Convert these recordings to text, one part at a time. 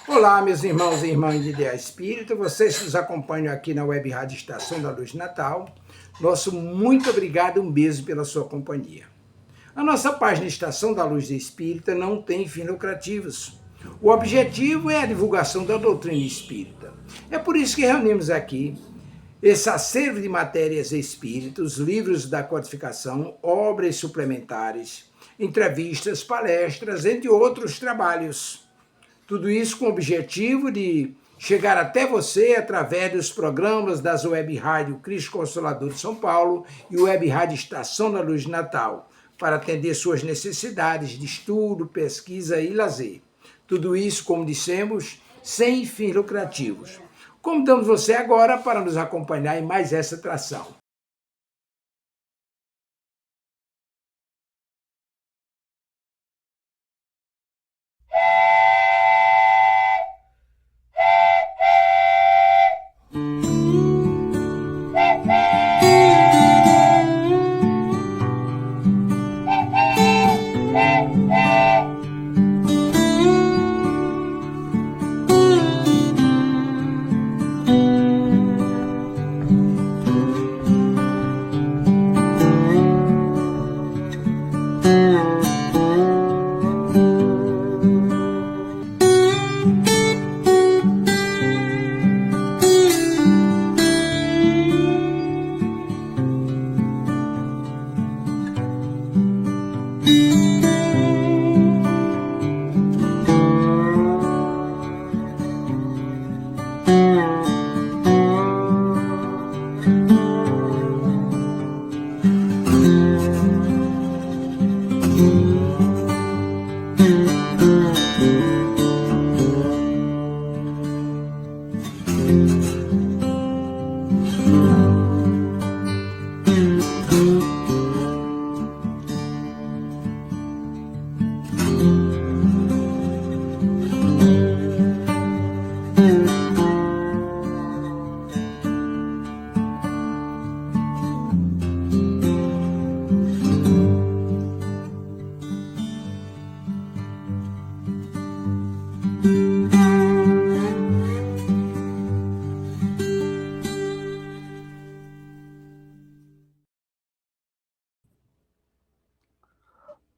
Olá, meus irmãos e irmãs de Ideia Espírita, vocês que nos acompanham aqui na Web Rádio Estação da Luz Natal, nosso muito obrigado e um beijo pela sua companhia. A nossa página Estação da Luz Espírita não tem fins lucrativos. O objetivo é a divulgação da doutrina espírita. É por isso que reunimos aqui esse acervo de matérias espíritas, livros da codificação, obras suplementares, entrevistas, palestras, entre outros trabalhos. Tudo isso com o objetivo de chegar até você através dos programas das Web Rádio Cristo Consolador de São Paulo e Web Rádio Estação da Luz de Natal, para atender suas necessidades de estudo, pesquisa e lazer. Tudo isso, como dissemos, sem fins lucrativos. Convidamos você agora para nos acompanhar em mais essa atração.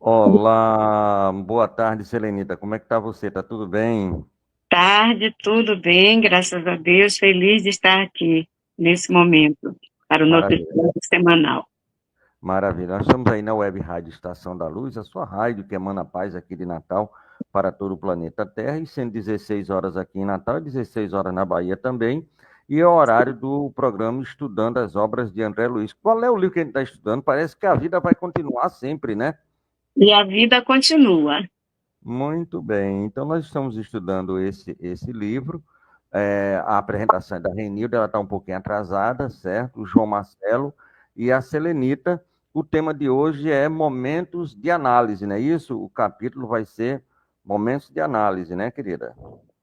Olá, boa tarde, Selenita. Como é que tá você? Tá tudo bem? Tarde, tudo bem, graças a Deus. Feliz de estar aqui nesse momento para o nosso Maravilha. estudo semanal. Maravilha. Nós estamos aí na Web Rádio Estação da Luz, a sua rádio que emana paz aqui de Natal para todo o planeta Terra, e sendo 16 horas aqui em Natal e 16 horas na Bahia também, e é o horário do programa Estudando as Obras de André Luiz. Qual é o livro que a gente está estudando? Parece que a vida vai continuar sempre, né? E a vida continua. Muito bem, então nós estamos estudando esse livro. A apresentação é da Renilda, ela está um pouquinho atrasada, certo? O João Marcelo e a Selenita. O tema de hoje é momentos de análise, não é isso? O capítulo vai ser momentos de análise, né, querida?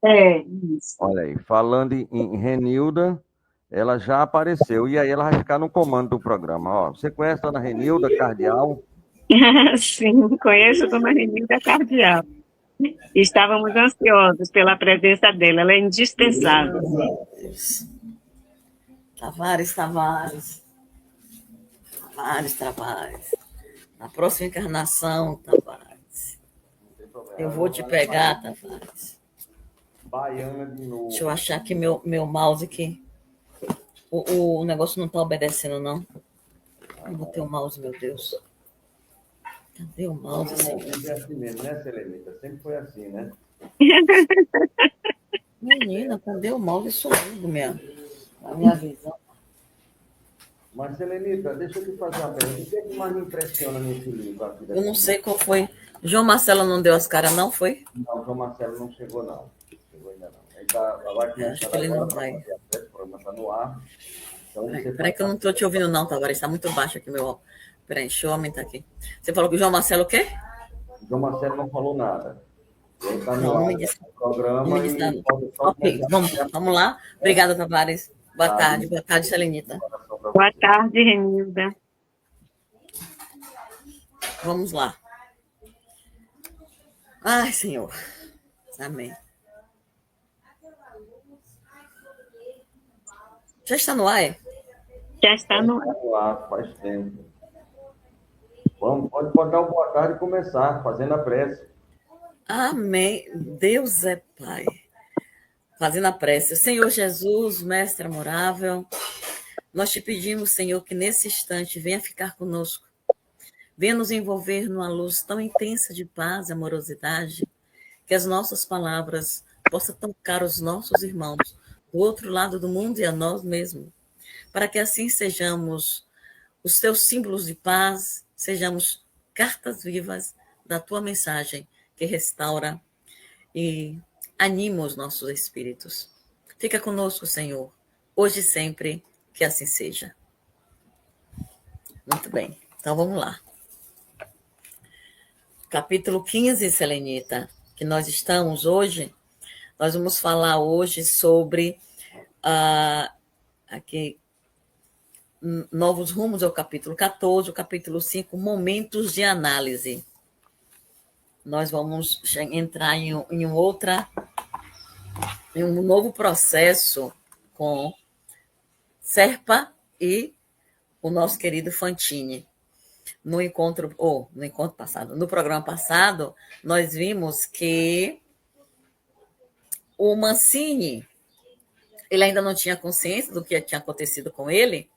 É, isso. Olha aí, falando em Renilda, ela já apareceu, e aí ela vai ficar no comando do programa. Ó, você conhece a dona Renilda, cardeal? Sim, conheço Dona Renilda Cardial. Estávamos ansiosos pela presença dela, ela é indispensável. Tavares. Na próxima encarnação, Tavares. Eu vou te pegar, Tavares. Baiana de novo. Deixa eu achar aqui meu mouse aqui. O negócio não tá obedecendo, não. Eu botei o mouse, meu Deus. Cadê o mouse? É assim mesmo, né, Selenita? Sempre foi assim, né? Menina, cadê o mouse? Sumindo mesmo. A minha visão. Mas, Selenita, deixa eu te fazer uma pergunta. O que é que mais me impressiona nesse livro aqui? Eu não sei qual foi. João Marcelo não deu as caras, não, foi? Não, o João Marcelo não chegou, não. Chegou ainda não. Ele vai começar Acho que ele não vai. O programa está no ar. Então, Peraí que eu não estou te ouvindo, não, Tavares. Está muito baixo aqui, meu. Peraí, deixa eu aumentar aqui. Você falou que o João Marcelo o quê? O João Marcelo não falou nada. Ele está no Não, ar não me disse. do programa. Não me disse nada. Pode só Ok, vamos lá. Obrigada, Tavares. Boa tarde, Selenita. Boa tarde, Renilda. Vamos lá. Ai, Senhor. Amém. Já está no ar, é? Já está no ar. Lá, faz tempo. Pode dar uma boa tarde e começar, fazendo a prece. Amém. Deus é Pai. Fazendo a prece. Senhor Jesus, Mestre amorável, nós te pedimos, Senhor, que nesse instante venha ficar conosco. Venha nos envolver numa luz tão intensa de paz e amorosidade, que as nossas palavras possam tocar os nossos irmãos do outro lado do mundo e a nós mesmos, para que assim sejamos os teus símbolos de paz, sejamos cartas vivas da tua mensagem que restaura e anima os nossos espíritos. Fica conosco, Senhor, hoje e sempre, que assim seja. Muito bem, então vamos lá. Capítulo 15, Selenita, que nós estamos hoje, nós vamos falar hoje sobre aqui, novos rumos ao capítulo 14, o capítulo 5, momentos de análise. Nós vamos entrar em um novo processo com Serpa e o nosso querido Fantini. No programa passado, nós vimos que o Mancini, ele ainda não tinha consciência do que tinha acontecido com ele,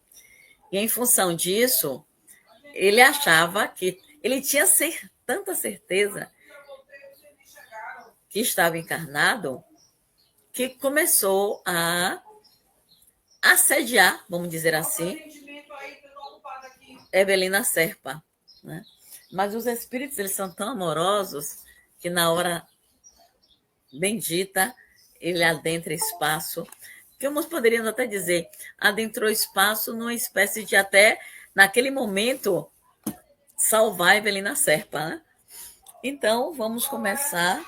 e em função disso, ele achava que ele tinha tanta certeza que estava encarnado, que começou a assediar, vamos dizer assim, Evelina Serpa, né? Mas os espíritos, eles são tão amorosos que na hora bendita ele adentra espaço, que uns poderiam até dizer, adentrou espaço numa espécie de até, naquele momento, salvar Evelina Serpa, né? Então, vamos começar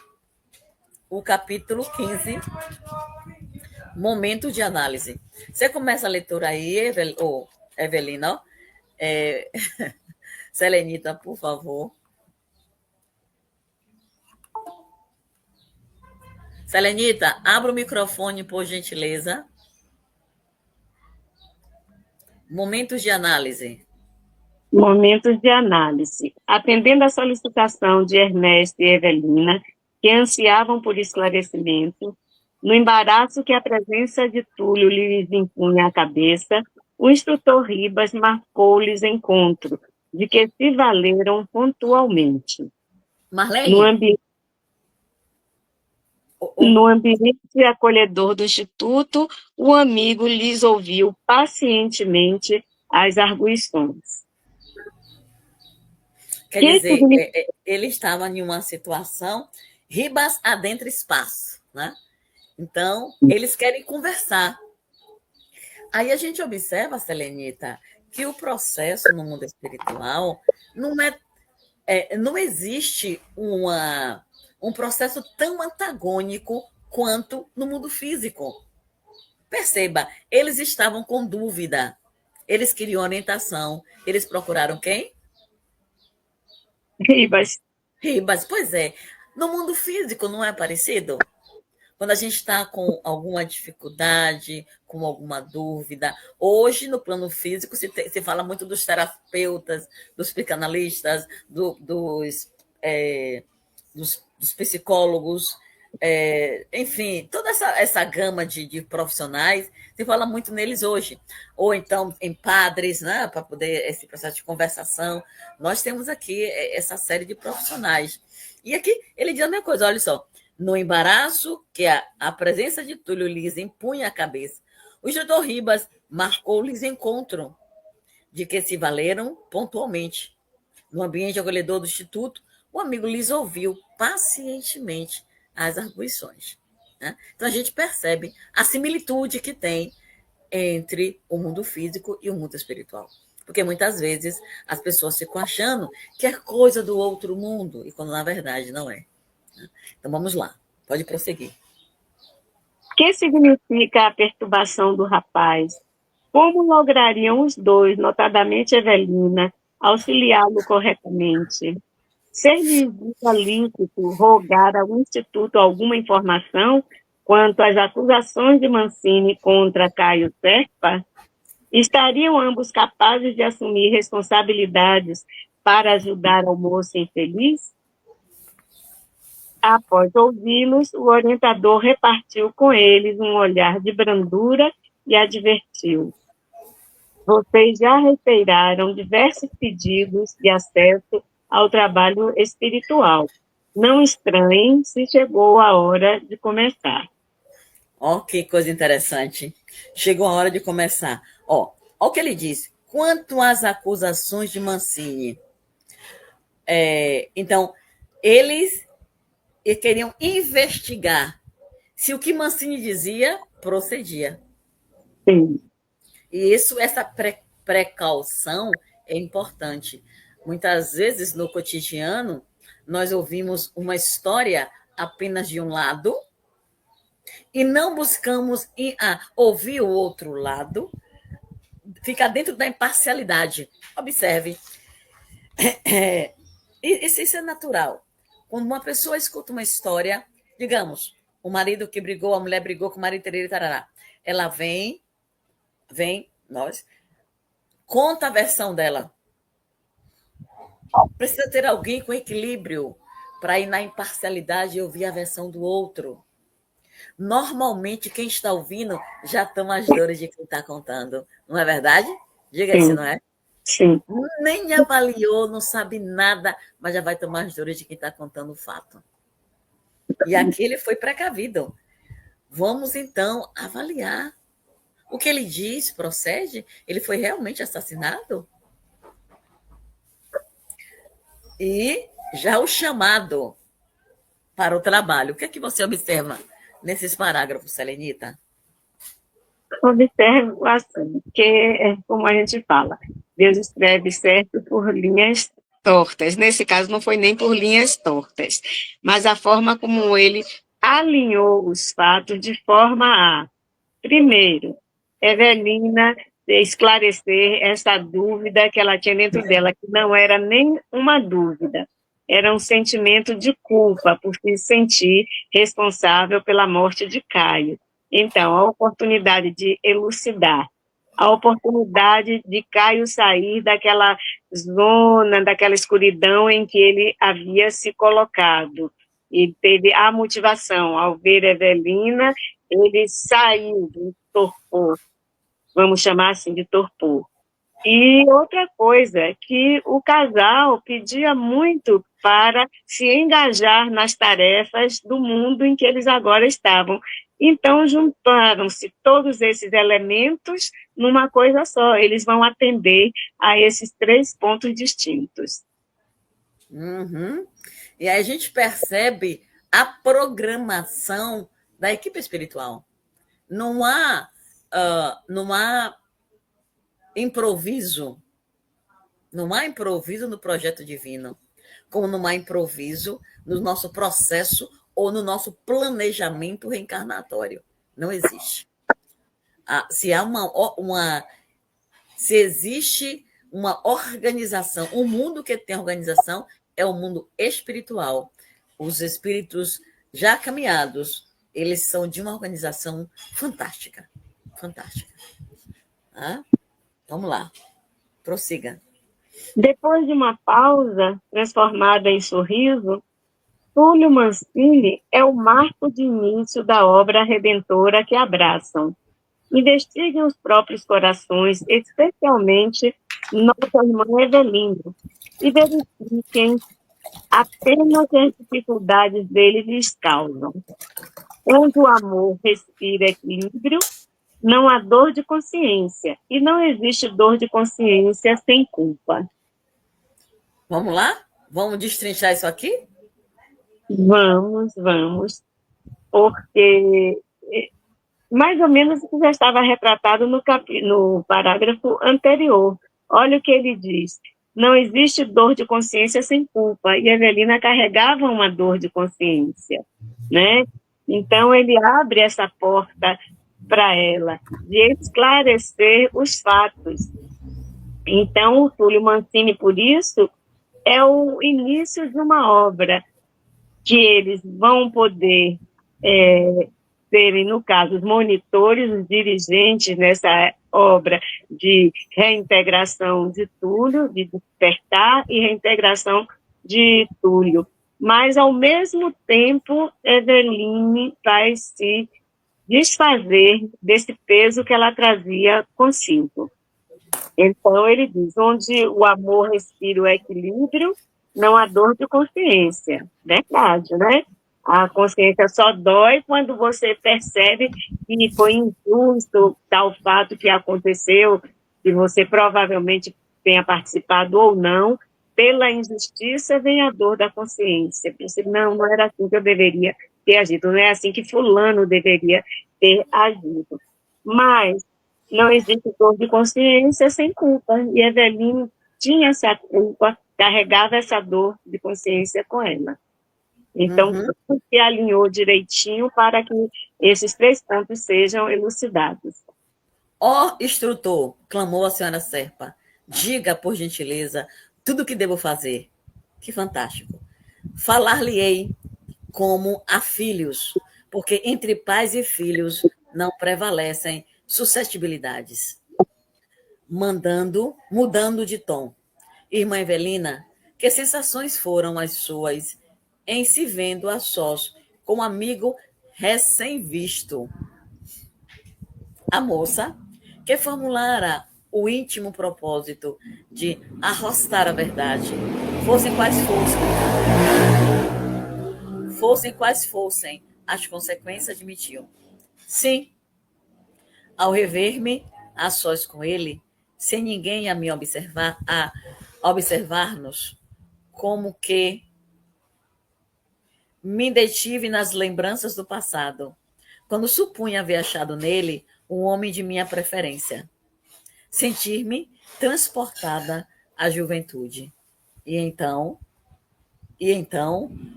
o capítulo 15, momento de análise. Você começa a leitura aí, Evelina, ó. Selenita, por favor. Selenita, abra o microfone, por gentileza. Momentos de análise. Momentos de análise. Atendendo à solicitação de Ernesto e Evelina, que ansiavam por esclarecimento, no embaraço que a presença de Túlio lhes impunha à cabeça, o instrutor Ribas marcou-lhes encontro, de que se valeram pontualmente. Marlene? No ambiente acolhedor do Instituto, o amigo lhes ouviu pacientemente as arguições. Quer dizer, ele estava em uma situação, Ribas adentra espaço, né? Então, eles querem conversar. Aí a gente observa, Selenita, que o processo no mundo espiritual não existe um processo tão antagônico quanto no mundo físico. Perceba, eles estavam com dúvida, eles queriam orientação, eles procuraram quem? Ribas, pois é. No mundo físico não é parecido? Quando a gente está com alguma dificuldade, com alguma dúvida. Hoje, no plano físico, se fala muito dos terapeutas, dos psicanalistas, dos psicólogos, enfim, toda essa gama de profissionais, se fala muito neles hoje. Ou então em padres, né, para poder esse processo de conversação. Nós temos aqui essa série de profissionais. E aqui ele diz a mesma coisa, olha só. No embaraço que a presença de Túlio lhes impunha a cabeça, o instrutor Ribas marcou-lhes encontro, de que se valeram pontualmente. No ambiente acolhedor do Instituto, o amigo lhes ouviu pacientemente as arguições, né? Então, a gente percebe a similitude que tem entre o mundo físico e o mundo espiritual. Porque muitas vezes as pessoas ficam achando que é coisa do outro mundo, e quando na verdade não é. Então, vamos lá. Pode prosseguir. O que significa a perturbação do rapaz? Como lograriam os dois, notadamente Evelina, auxiliá-lo corretamente? Ser-lhes lícito rogar ao Instituto alguma informação quanto às acusações de Mancini contra Caio Serpa, estariam ambos capazes de assumir responsabilidades para ajudar ao moço infeliz? Após ouvi-los, o orientador repartiu com eles um olhar de brandura e advertiu: vocês já reiteraram diversos pedidos de acesso ao trabalho espiritual. Não estranhem se chegou a hora de começar. Ó, que coisa interessante. Chegou a hora de começar. Ó o que ele disse. Quanto às acusações de Mancini, então, eles queriam investigar se o que Mancini dizia procedia. Sim. E essa precaução é importante. Muitas vezes, no cotidiano, nós ouvimos uma história apenas de um lado e não buscamos ouvir o outro lado, ficar dentro da imparcialidade. Observe. Isso é natural. Quando uma pessoa escuta uma história, digamos, o marido que brigou, a mulher brigou com o marido, tarará, ela vem, conta a versão dela. Precisa ter alguém com equilíbrio para ir na imparcialidade e ouvir a versão do outro. Normalmente, quem está ouvindo já toma as dores de quem está contando. Não é verdade? Diga aí se não é. Sim. Nem avaliou, não sabe nada, mas já vai tomar as dores de quem está contando o fato. E aqui ele foi precavido. Vamos, então, avaliar. O que ele diz procede? Ele foi realmente assassinado? E já o chamado para o trabalho. O que é que você observa nesses parágrafos, Selenita? Observo assim, que, como a gente fala, Deus escreve certo por linhas tortas. Nesse caso, não foi nem por linhas tortas, mas a forma como ele alinhou os fatos de forma a, primeiro, Evelina esclarecer essa dúvida que ela tinha dentro dela, que não era nem uma dúvida, era um sentimento de culpa por se sentir responsável pela morte de Caio. Então, a oportunidade de elucidar, a oportunidade de Caio sair daquela zona, daquela escuridão em que ele havia se colocado. E teve a motivação, ao ver Evelina, ele saiu do torpor, vamos chamar assim de torpor. E outra coisa, que o casal pedia muito para se engajar nas tarefas do mundo em que eles agora estavam. Então, juntaram-se todos esses elementos numa coisa só. Eles vão atender a esses 3 pontos distintos. Uhum. E aí a gente percebe a programação da equipe espiritual. Não há improviso. Não há improviso no projeto divino, como não há improviso no nosso processo ou no nosso planejamento reencarnatório. Não existe. Se existe uma organização, o mundo que tem organização é o mundo espiritual. Os espíritos já caminhados, eles são de uma organização fantástica. Fantástica. Vamos lá. Prossiga. Depois de uma pausa transformada em sorriso, Túlio Mancini é o marco de início da obra redentora que abraçam. Investiguem os próprios corações, especialmente nossa irmã Evelina, e verifiquem apenas as dificuldades deles lhes causam. Onde o amor respira equilíbrio, não há dor de consciência, e não existe dor de consciência sem culpa. Vamos lá? Vamos destrinchar isso aqui? Vamos, porque mais ou menos o que já estava retratado no parágrafo anterior. Olha o que ele diz. Não existe dor de consciência sem culpa, e Evelina carregava uma dor de consciência, né? Então, ele abre essa porta para ela, de esclarecer os fatos. Então, o Túlio Mancini, por isso, é o início de uma obra que eles vão poder serem, no caso, os monitores, os dirigentes nessa obra de reintegração de Túlio, de despertar e reintegração de Túlio. Mas, ao mesmo tempo, Eveline vai se desfazer desse peso que ela trazia consigo. Então, ele diz, onde o amor respira o equilíbrio, não há dor de consciência. Verdade, né? A consciência só dói quando você percebe que foi injusto tal fato que aconteceu, que você provavelmente tenha participado ou não. Pela injustiça vem a dor da consciência. Você, não era assim que eu deveria ter agido, não é assim que fulano deveria ter agido. Mas não existe dor de consciência sem culpa. E Eveline tinha essa culpa, carregava essa dor de consciência com ela. Então, tudo se alinhou direitinho para que esses 3 pontos sejam elucidados. Ó instrutor, clamou a senhora Serpa, diga, por gentileza, tudo o que devo fazer. Que fantástico. Falar-lhe-ei como a filhos, porque entre pais e filhos não prevalecem suscetibilidades. Mudando de tom. Irmã Evelina, que sensações foram as suas em se vendo a sós com um amigo recém-visto? A moça, que formulara o íntimo propósito de arrostar a verdade, fossem quais fossem as consequências, admitiu. Sim, ao rever-me a sós com ele, sem ninguém a me observar, a observar-nos, como que me detive nas lembranças do passado, quando supunha haver achado nele um homem de minha preferência. Sentir-me transportada à juventude. E então,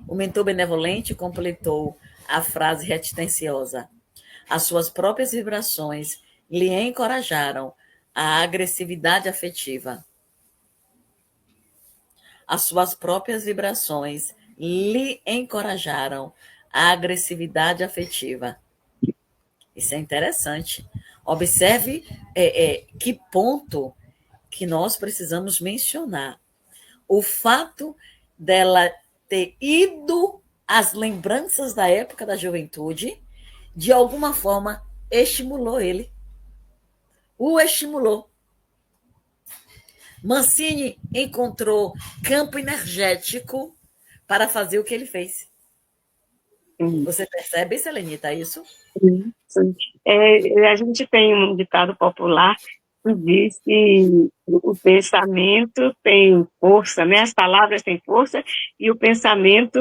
o mentor benevolente completou a frase reticência. As suas próprias vibrações lhe encorajaram a agressividade afetiva. As suas próprias vibrações lhe encorajaram a agressividade afetiva. Isso é interessante. Observe que ponto que nós precisamos mencionar. O fato dela ter ido às lembranças da época da juventude, de alguma forma, estimulou ele. O estimulou. Mancini encontrou campo energético para fazer o que ele fez. Você percebe, Selenita, isso? Sim. A gente tem um ditado popular que diz que o pensamento tem força, né? As palavras têm força e o pensamento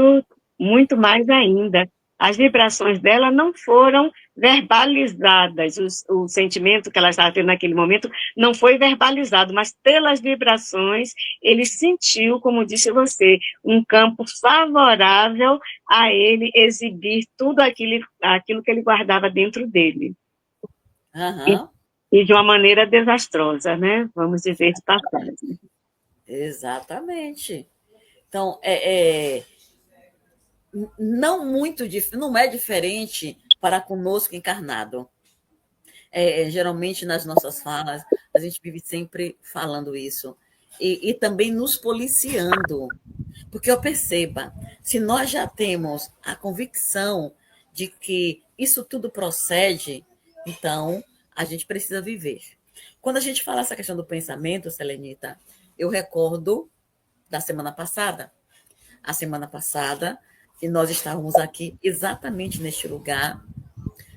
muito mais ainda. As vibrações dela não foram verbalizadas, o sentimento que ela estava tendo naquele momento não foi verbalizado, mas pelas vibrações ele sentiu, como disse você, um campo favorável a ele exibir tudo aquilo que ele guardava dentro dele. Uhum. E de uma maneira desastrosa, né? Vamos dizer de passagem. Exatamente. Então, não é diferente para conosco encarnado. Geralmente, nas nossas falas, a gente vive sempre falando isso. E também nos policiando. Porque eu perceba, se nós já temos a convicção de que isso tudo procede, então a gente precisa viver. Quando a gente fala essa questão do pensamento, Selenita, eu recordo da semana passada. A semana passada, e nós estávamos aqui exatamente neste lugar,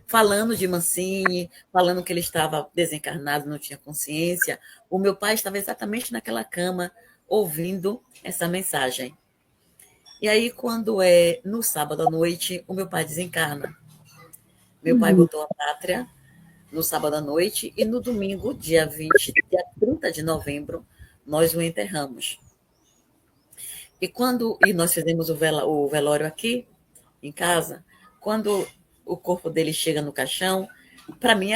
falando de Mancini, falando que ele estava desencarnado, não tinha consciência. O meu pai estava exatamente naquela cama, ouvindo essa mensagem. E aí, quando no sábado à noite, o meu pai desencarna. Meu pai botou a pátria no sábado à noite e no domingo, dia 30 de novembro, nós o enterramos. E nós fizemos o velório aqui, em casa. Quando o corpo dele chega no caixão, para mim,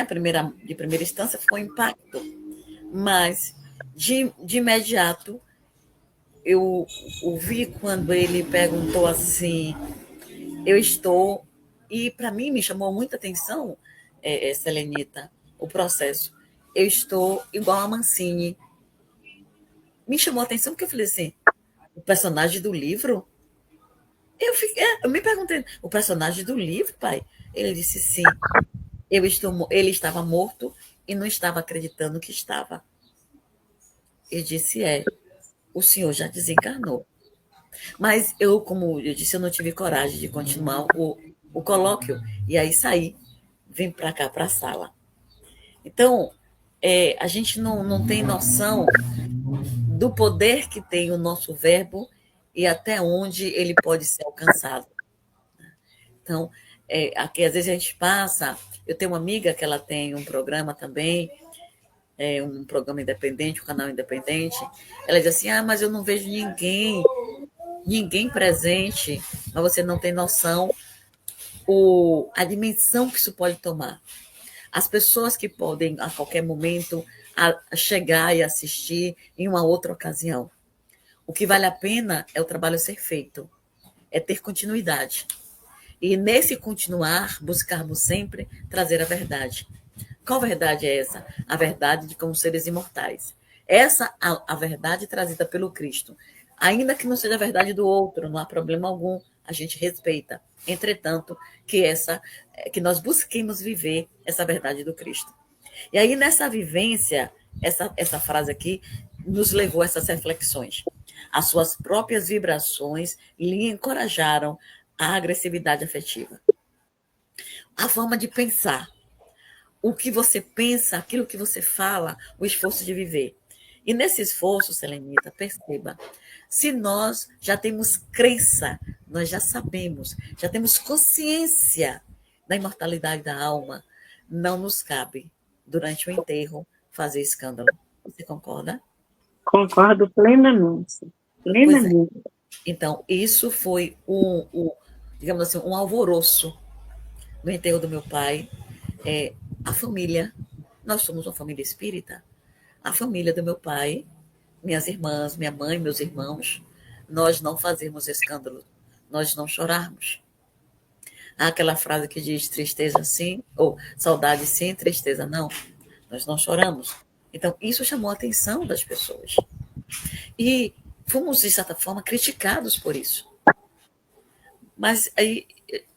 de primeira instância, foi um impacto. Mas, de imediato, eu ouvi quando ele perguntou assim, eu estou E para mim me chamou muita atenção, Selenita, o processo. Eu estou igual a Mancini. Me chamou a atenção porque eu falei assim, o personagem do livro? Eu me perguntei, o personagem do livro, pai? Ele disse sim. Ele estava morto e não estava acreditando que estava. Eu disse, o senhor já desencarnou. Mas eu, como eu disse, eu não tive coragem de continuar o colóquio. E aí saí, vim para cá, para a sala. Então, a gente não tem noção do poder que tem o nosso verbo e até onde ele pode ser alcançado. Então, aqui às vezes a gente passa... Eu tenho uma amiga que ela tem um programa também, um programa independente, um canal independente. Ela diz assim, mas eu não vejo ninguém presente, mas você não tem noção a dimensão que isso pode tomar. As pessoas que podem, a qualquer momento, chegar e assistir em uma outra ocasião. O que vale a pena é o trabalho ser feito, é ter continuidade. E nesse continuar, buscarmos sempre trazer a verdade. Qual verdade é essa? A verdade de como seres imortais. Essa a verdade trazida pelo Cristo. Ainda que não seja a verdade do outro, não há problema algum, a gente respeita. Entretanto, que nós busquemos viver essa verdade do Cristo. E aí, nessa vivência, essa frase aqui nos levou a essas reflexões. As suas próprias vibrações lhe encorajaram a agressividade afetiva. A forma de pensar. O que você pensa, aquilo que você fala, o esforço de viver. E nesse esforço, Selenita, perceba, se nós já temos crença, nós já sabemos, já temos consciência da imortalidade da alma, não nos cabe, durante o enterro, fazer escândalo. Você concorda? Concordo plenamente. Plenamente. Então, isso foi digamos assim, um alvoroço no enterro do meu pai. A família, nós somos uma família espírita, a família do meu pai, minhas irmãs, minha mãe, meus irmãos, nós não fazemos escândalo, nós não chorarmos. Há aquela frase que diz tristeza sim, ou saudade sim, tristeza não. Nós não choramos. Então, isso chamou a atenção das pessoas. E fomos, de certa forma, criticados por isso. Mas aí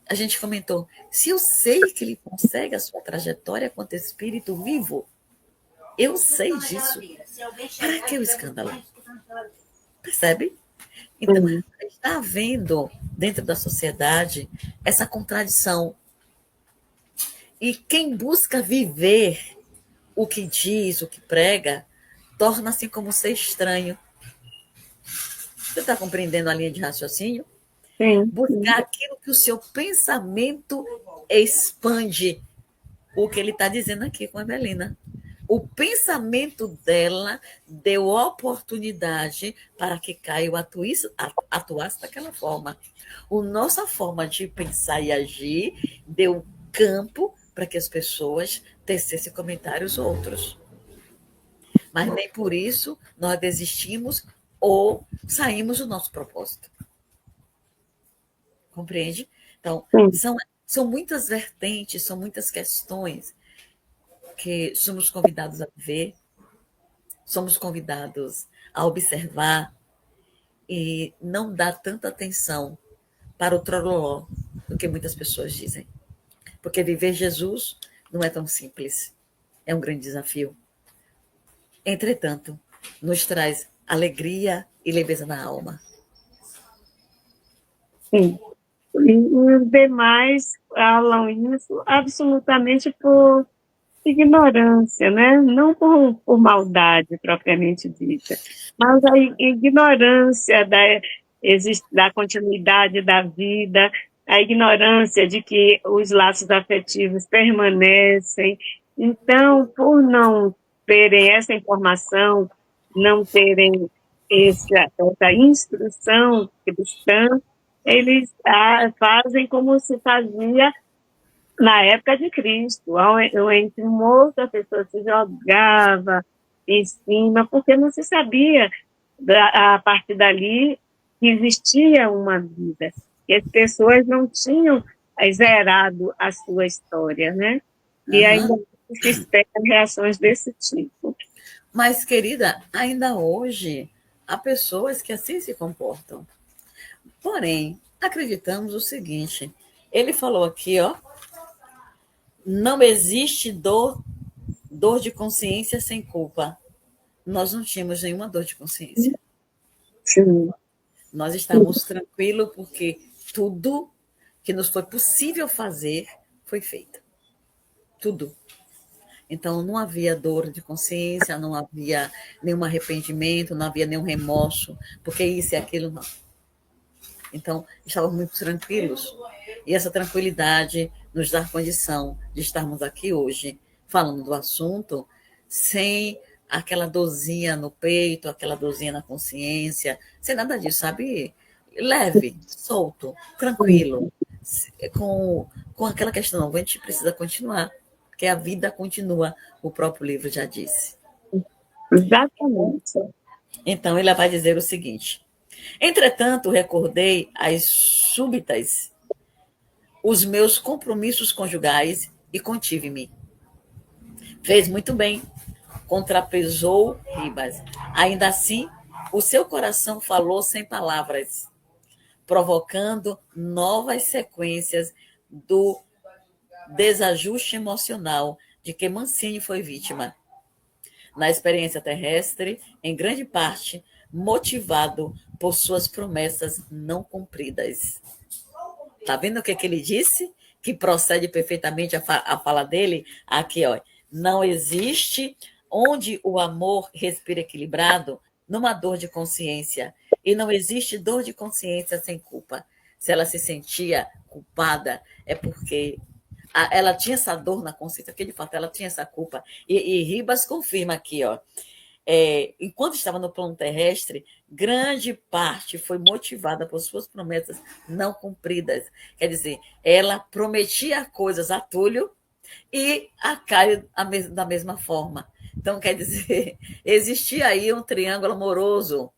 a gente comentou, se eu sei que ele consegue a sua trajetória quanto espírito vivo, eu sei disso. Para que o escândalo? Percebe? Então, está havendo, dentro da sociedade, essa contradição. E quem busca viver o que diz, o que prega, torna-se como ser estranho. Você está compreendendo a linha de raciocínio? Sim. Buscar aquilo que o seu pensamento expande. O que ele está dizendo aqui com a Evelina. O pensamento dela deu oportunidade para que Caio atuasse daquela forma. A nossa forma de pensar e agir deu campo para que as pessoas tecessem comentários outros. Mas nem por isso nós desistimos ou saímos do nosso propósito. Compreende? Então, são muitas vertentes, são muitas questões que somos convidados a ver, somos convidados a observar e não dar tanta atenção para o trololó do que muitas pessoas dizem. Porque viver Jesus não é tão simples, é um grande desafio. Entretanto, nos traz alegria e leveza na alma. Sim. E os demais falam isso absolutamente por ignorância, né? Não por maldade propriamente dita, mas a ignorância da continuidade da vida, a ignorância de que os laços afetivos permanecem. Então, por não terem essa informação, não terem essa instrução cristã, eles fazem como se fazia na época de Cristo, entre morto a pessoa se jogava em cima, porque não se sabia a partir dali que existia uma vida, que as pessoas não tinham zerado a sua história, né? E ainda se espera reações desse tipo. Mas, querida, ainda hoje há pessoas que assim se comportam. Porém, acreditamos o seguinte: ele falou aqui, ó, não existe dor de consciência sem culpa. Nós não tínhamos nenhuma dor de consciência. Sim. Nós estávamos tranquilos porque tudo que nos foi possível fazer foi feito. Tudo. Então, não havia dor de consciência, não havia nenhum arrependimento, não havia nenhum remorso, porque isso e aquilo não. Então, estávamos muito tranquilos. E essa tranquilidade nos dá condição de estarmos aqui hoje, falando do assunto, sem aquela dorzinha no peito, aquela dorzinha na consciência, sem nada disso, sabe? Leve, solto, tranquilo, com aquela questão, não, a gente precisa continuar, porque a vida continua, o próprio livro já disse. Exatamente. Então, ele vai dizer o seguinte: entretanto, recordei as súbitas os meus compromissos conjugais e contive-me. Fez muito bem, contrapesou Ribas. Ainda assim, o seu coração falou sem palavras, provocando novas sequências do desajuste emocional de que Mancini foi vítima. Na experiência terrestre, em grande parte, motivado por suas promessas não cumpridas. Está vendo o que ele disse? Que procede perfeitamente a fala dele? Aqui, ó. Não existe onde o amor respira equilibrado numa dor de consciência. E não existe dor de consciência sem culpa. Se ela se sentia culpada, é porque ela tinha essa dor na consciência, porque de fato ela tinha essa culpa. E Ribas confirma aqui, ó. Enquanto estava no plano terrestre, grande parte foi motivada por suas promessas não cumpridas. Quer dizer, ela prometia coisas a Túlio e a Caio da mesma forma. Então, quer dizer, existia aí um triângulo amoroso.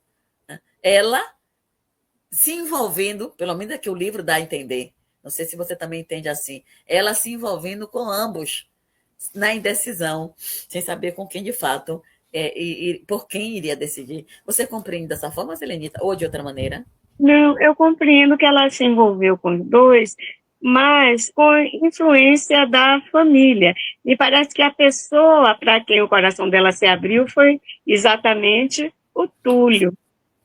Ela se envolvendo, pelo menos é que o livro dá a entender, não sei se você também entende assim, ela se envolvendo com ambos na indecisão, sem saber com quem de fato e por quem iria decidir. Você compreende dessa forma, Selenita, ou de outra maneira? Não, eu compreendo que ela se envolveu com os dois, mas com influência da família. Me parece que a pessoa para quem o coração dela se abriu foi exatamente o Túlio,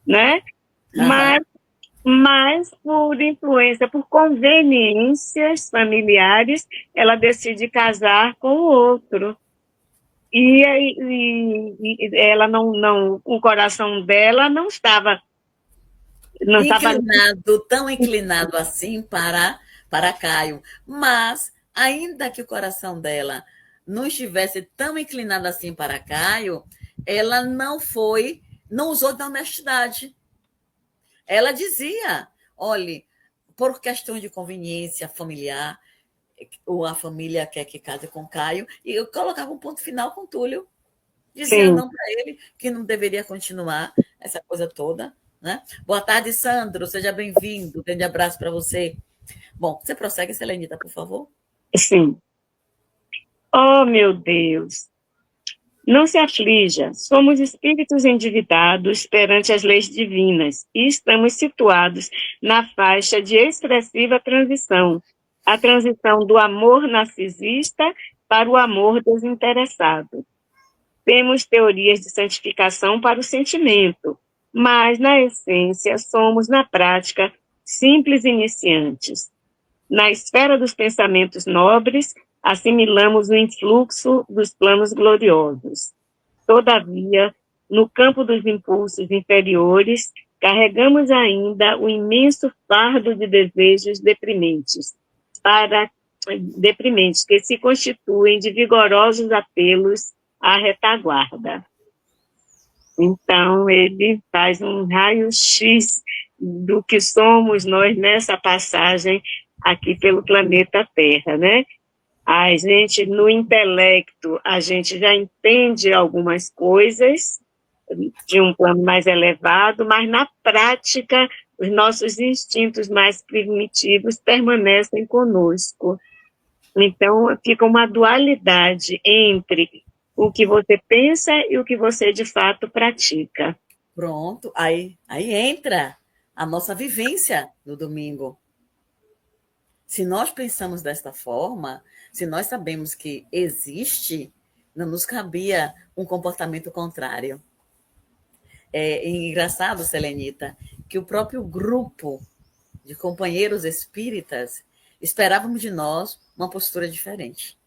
né? Mas por influência, por conveniências familiares, ela decide casar com o outro. E ela não, o coração dela não estava tão inclinado assim para Caio. Mas, ainda que o coração dela não estivesse tão inclinado assim para Caio, ela não usou da honestidade. Ela dizia, olhe, por questão de conveniência familiar, ou a família quer que case com Caio, e eu colocava um ponto final com Túlio. Dizia Sim. Não para ele, que não deveria continuar essa coisa toda. Né? Boa tarde, Sandro, seja bem-vindo. Grande abraço para você. Bom, você prossegue, Selenita, por favor? Sim. Oh, meu Deus! Não se aflija, somos espíritos endividados perante as leis divinas e estamos situados na faixa de expressiva transição, a transição do amor narcisista para o amor desinteressado. Temos teorias de santificação para o sentimento, mas, na essência, somos, na prática, simples iniciantes. Na esfera dos pensamentos nobres, assimilamos o influxo dos planos gloriosos. Todavia, no campo dos impulsos inferiores, carregamos ainda o imenso fardo de desejos deprimentes, que se constituem de vigorosos apelos à retaguarda. Então, ele faz um raio-x do que somos nós nessa passagem aqui pelo planeta Terra, né? A gente, no intelecto, a gente já entende algumas coisas de um plano mais elevado, mas na prática os nossos instintos mais primitivos permanecem conosco. Então, fica uma dualidade entre o que você pensa e o que você de fato pratica. Pronto, aí entra a nossa vivência no domingo. Se nós pensamos desta forma, se nós sabemos que existe, não nos cabia um comportamento contrário. É engraçado, Selenita, que o próprio grupo de companheiros espíritas esperávamos de nós uma postura diferente.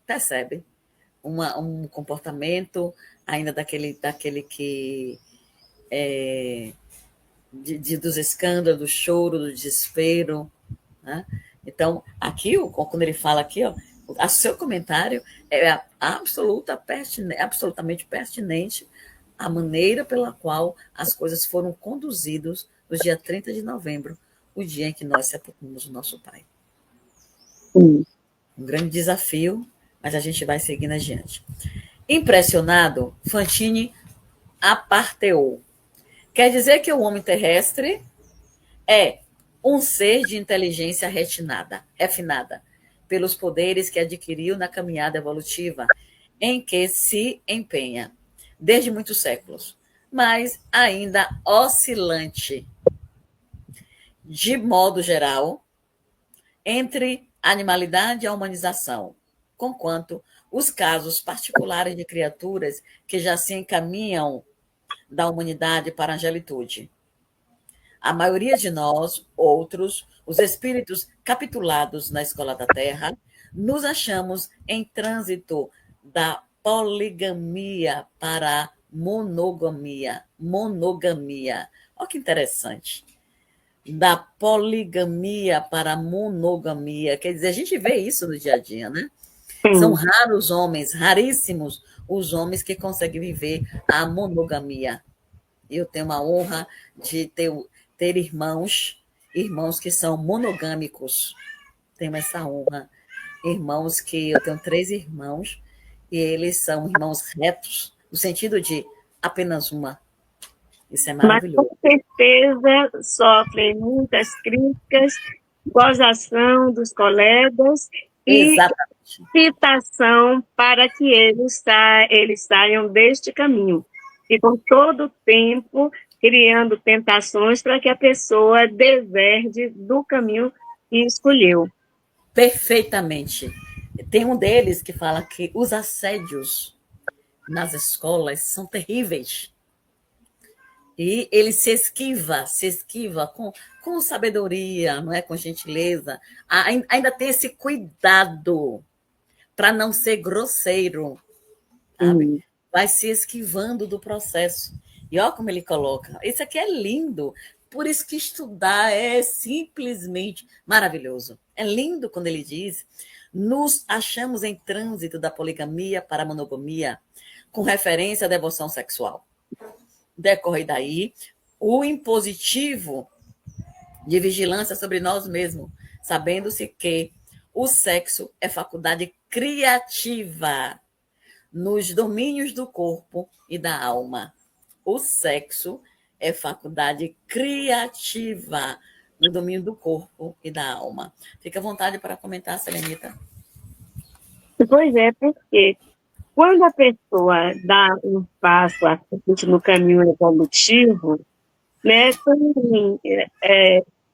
Percebe? Um comportamento ainda daquele que dos escândalos, do choro, do desespero, né? Então, aqui, quando ele fala aqui, ó, o seu comentário é absolutamente pertinente à maneira pela qual as coisas foram conduzidas no dia 30 de novembro, o dia em que nós sepultamos o nosso pai. Um grande desafio, mas a gente vai seguindo adiante. Impressionado, Fantini aparteou. Quer dizer que o homem terrestre é um ser de inteligência refinada pelos poderes que adquiriu na caminhada evolutiva em que se empenha desde muitos séculos, mas ainda oscilante, de modo geral, entre a animalidade e a humanização, conquanto os casos particulares de criaturas que já se encaminham da humanidade para a angelitude. A maioria de nós, outros, os espíritos capitulados na escola da Terra, nos achamos em trânsito da poligamia para a monogamia. Olha que interessante. Da poligamia para a monogamia. Quer dizer, a gente vê isso no dia a dia, né? São raros homens, raríssimos os homens que conseguem viver a monogamia. Eu tenho uma honra de ter irmãos que são monogâmicos. Tenho essa honra. Irmãos que eu tenho 3 irmãos e eles são irmãos retos, no sentido de apenas uma. Isso é maravilhoso. Mas com certeza sofrem muitas críticas, gozação dos colegas e citação para que eles saiam deste caminho. Ficam todo o tempo criando tentações para que a pessoa deserde do caminho que escolheu. Perfeitamente. Tem um deles que fala que os assédios nas escolas são terríveis. E ele se esquiva com sabedoria, não é? Com gentileza. Ainda tem esse cuidado para não ser grosseiro, sabe? Vai se esquivando do processo. E olha como ele coloca. Isso aqui é lindo. Por isso que estudar é simplesmente maravilhoso. É lindo quando ele diz: nos achamos em trânsito da poligamia para a monogamia, com referência à devoção sexual. Decorre daí o impositivo de vigilância sobre nós mesmos, sabendo-se que o sexo é faculdade criativa nos domínios do corpo e da alma. O sexo é faculdade criativa no domínio do corpo e da alma. Fica à vontade para comentar, Selenita. Pois é, porque quando a pessoa dá um passo à frente no caminho evolutivo, né,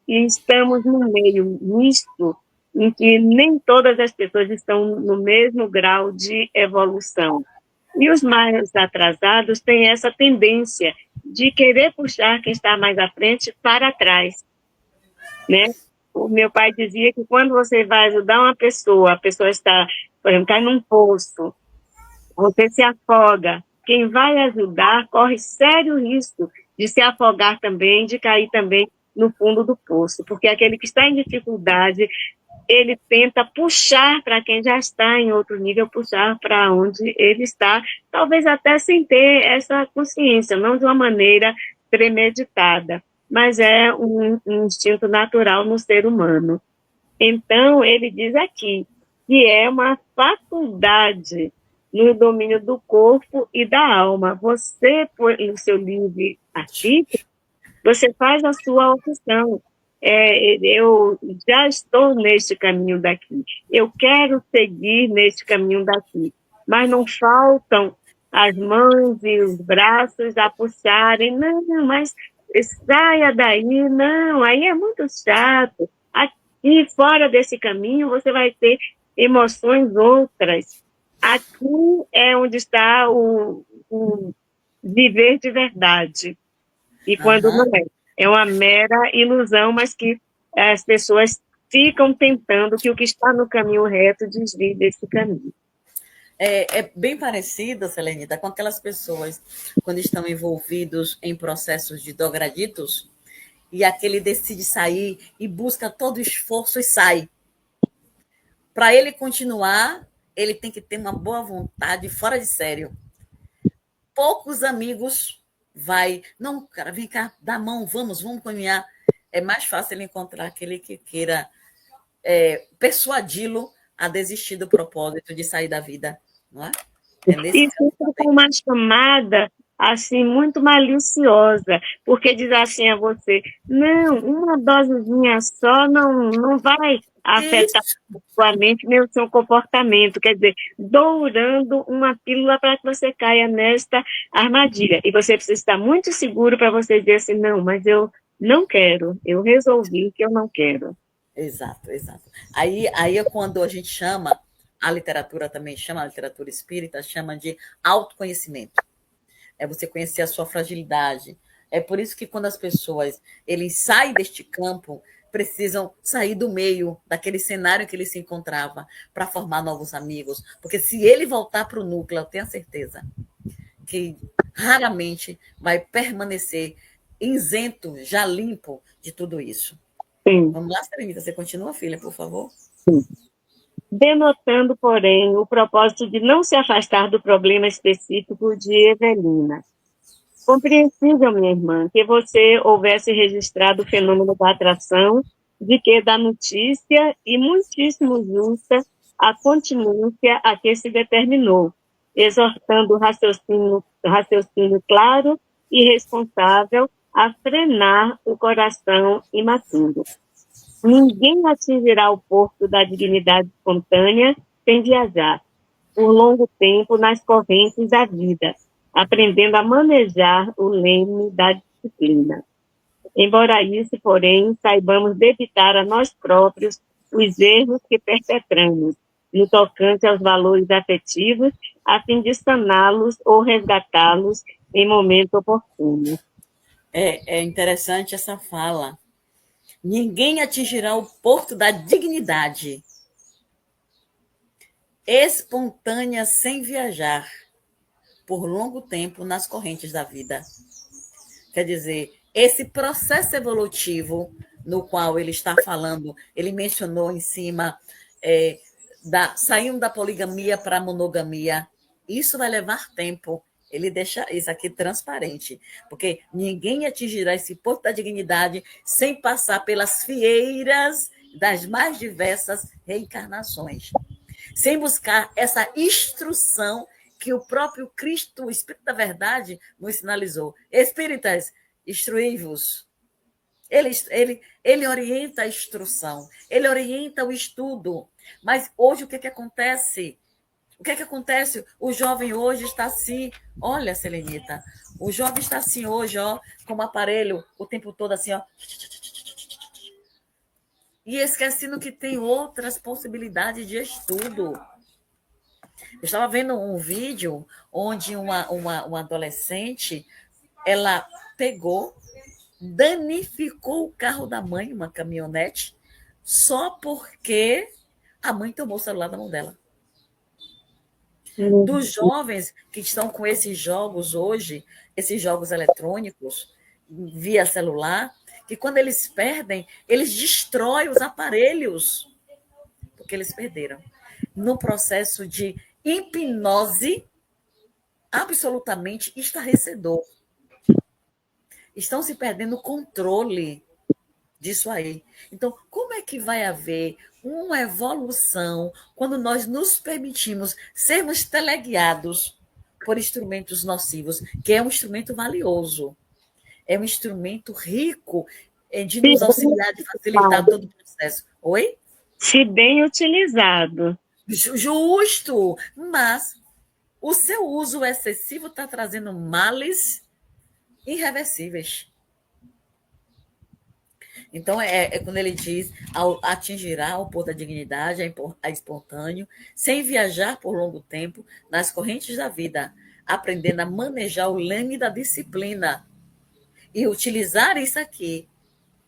e estamos num meio misto em que nem todas as pessoas estão no mesmo grau de evolução. E os mais atrasados têm essa tendência de querer puxar quem está mais à frente para trás, né? O meu pai dizia que quando você vai ajudar uma pessoa, a pessoa está, por exemplo, cai num poço, você se afoga. Quem vai ajudar corre sério risco de se afogar também, de cair também no fundo do poço, porque aquele que está em dificuldade, ele tenta puxar para quem já está em outro nível, puxar para onde ele está, talvez até sem ter essa consciência, não de uma maneira premeditada, mas é um instinto natural no ser humano. Então, ele diz aqui que é uma faculdade no domínio do corpo e da alma. Você, no seu livre-arbítrio, você faz a sua opção. Eu já estou neste caminho daqui, eu quero seguir neste caminho daqui, mas não faltam as mãos e os braços a puxarem, não, mas saia daí, não, aí é muito chato, aqui fora desse caminho você vai ter emoções outras, aqui é onde está o viver de verdade, e quando não é. É uma mera ilusão, mas que as pessoas ficam tentando que o que está no caminho reto desvie desse caminho. É bem parecida, Selenita, com aquelas pessoas quando estão envolvidos em processos de drogaditos e aquele decide sair e busca todo o esforço e sai. Para ele continuar, ele tem que ter uma boa vontade, fora de sério. Poucos amigos vai, não, cara, vem cá, dá a mão, vamos caminhar. É mais fácil ele encontrar aquele que queira persuadi-lo a desistir do propósito de sair da vida, não é? E fica com uma chamada assim muito maliciosa, porque diz assim a você, não, uma dosezinha só não vai afetar a sua mente nem o seu comportamento, quer dizer, dourando uma pílula para que você caia nesta armadilha. E você precisa estar muito seguro para você dizer assim, não, mas eu não quero, eu resolvi que eu não quero. Exato, exato. Aí é quando a gente chama, a literatura também chama, a literatura espírita chama de autoconhecimento. É você conhecer a sua fragilidade. É por isso que quando as pessoas eles saem deste campo, precisam sair do meio, daquele cenário que ele se encontrava, para formar novos amigos. Porque se ele voltar para o núcleo, eu tenho certeza que raramente vai permanecer isento, já limpo de tudo isso. Sim. Vamos lá, Serenita, você continua, filha, por favor? Sim. Denotando, porém, o propósito de não se afastar do problema específico de Evelina. Compreensível, minha irmã, que você houvesse registrado o fenômeno da atração, de que da notícia e muitíssimo justa a continência a que se determinou, exortando o raciocínio claro e responsável a frenar o coração imaturo. Ninguém atingirá o porto da dignidade espontânea sem viajar, por longo tempo, nas correntes da vida, aprendendo a manejar o leme da disciplina. Embora isso, porém, saibamos debitar a nós próprios os erros que perpetramos, no tocante aos valores afetivos, a fim de saná-los ou resgatá-los em momento oportuno. É interessante essa fala. Ninguém atingirá o porto da dignidade espontânea sem viajar por longo tempo nas correntes da vida. Quer dizer, esse processo evolutivo no qual ele está falando, ele mencionou em cima, saindo da poligamia para a monogamia, isso vai levar tempo. Ele deixa isso aqui transparente, porque ninguém atingirá esse porto da dignidade sem passar pelas fieiras das mais diversas reencarnações, sem buscar essa instrução que o próprio Cristo, o Espírito da Verdade, nos sinalizou. Espíritas, instruí-vos. Ele orienta a instrução, ele orienta o estudo. Mas hoje o que acontece? O que acontece? O jovem hoje está assim, olha, Selenita, o jovem está assim hoje, ó, com o aparelho o tempo todo assim, ó. E esquecendo que tem outras possibilidades de estudo. Eu estava vendo um vídeo onde uma adolescente, ela pegou, danificou o carro da mãe, uma caminhonete, só porque a mãe tomou o celular da mão dela. Dos jovens que estão com esses jogos hoje, esses jogos eletrônicos, via celular, que quando eles perdem, eles destroem os aparelhos, porque eles perderam. No processo de hipnose absolutamente estarrecedor. Estão se perdendo o controle disso aí. Então, como é que vai haver uma evolução quando nós nos permitimos sermos teleguiados por instrumentos nocivos, que é um instrumento valioso? é um instrumento rico de nos auxiliar, de facilitar todo o processo. Oi? Se bem utilizado. Justo, mas o seu uso excessivo está trazendo males irreversíveis. Então, quando ele diz, atingirá o porto da dignidade, é espontâneo, sem viajar por longo tempo nas correntes da vida, aprendendo a manejar o leme da disciplina. E utilizar isso aqui,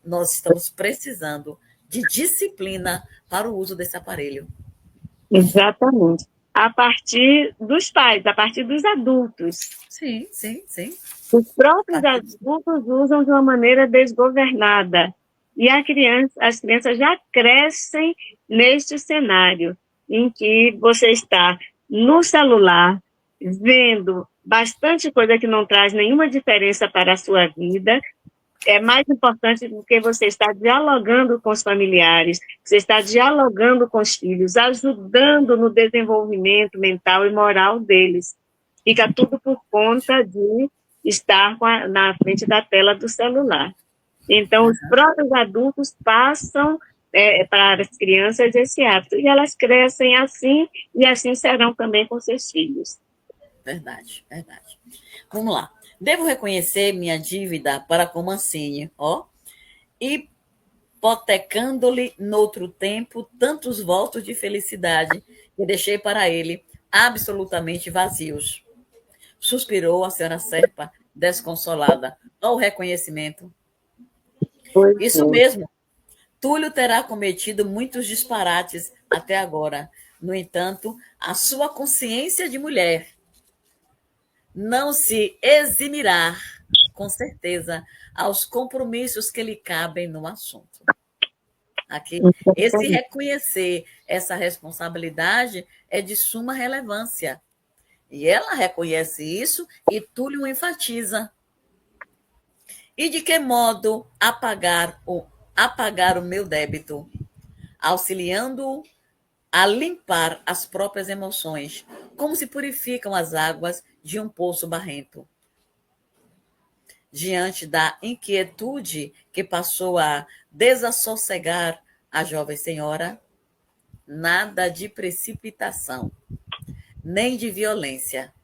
nós estamos precisando de disciplina para o uso desse aparelho. Exatamente. A partir dos pais, a partir dos adultos. Sim, sim, sim. Os próprios adultos usam de uma maneira desgovernada. E as crianças já crescem neste cenário, em que você está no celular, vendo bastante coisa que não traz nenhuma diferença para a sua vida. É mais importante porque você está dialogando com os familiares, você está dialogando com os filhos, ajudando no desenvolvimento mental e moral deles. Fica tudo por conta de estar na frente da tela do celular. Então, os próprios adultos passam para as crianças esse hábito, e elas crescem assim, e assim serão também com seus filhos. Verdade, verdade. Vamos lá. Devo reconhecer minha dívida para com Mancini, hipotecando-lhe noutro tempo tantos votos de felicidade que deixei para ele absolutamente vazios. Suspirou a senhora Serpa, desconsolada. Ó, o reconhecimento. Isso mesmo. Túlio terá cometido muitos disparates até agora. No entanto, a sua consciência de mulher não se eximirá, com certeza, aos compromissos que lhe cabem no assunto. Aqui, esse reconhecer essa responsabilidade é de suma relevância. E ela reconhece isso e Túlio enfatiza. E de que modo apagar o meu débito? Auxiliando-o a limpar as próprias emoções, como se purificam as águas de um poço barrento. Diante da inquietude que passou a desassossegar a jovem senhora, nada de precipitação, nem de violência.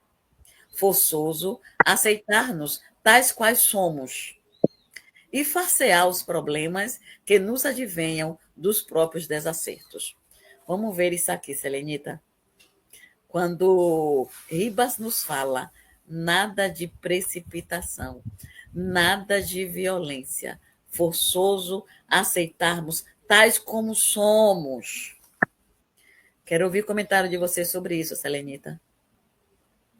Forçoso aceitar-nos tais quais somos e farcear os problemas que nos advenham dos próprios desacertos. Vamos ver isso aqui, Selenita. Quando Ribas nos fala nada de precipitação, nada de violência, forçoso aceitarmos tais como somos. Quero ouvir o comentário de você sobre isso, Selenita.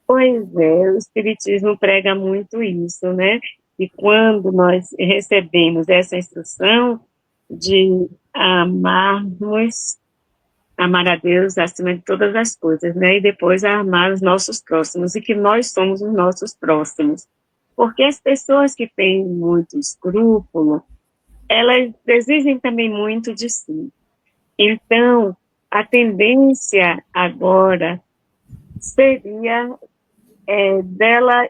Pois é, o Espiritismo prega muito isso, né? E quando nós recebemos essa instrução de amar a Deus acima de todas as coisas, né? E depois amar os nossos próximos, e que nós somos os nossos próximos. Porque as pessoas que têm muito escrúpulo, elas exigem também muito de si. Então, a tendência agora seria dela,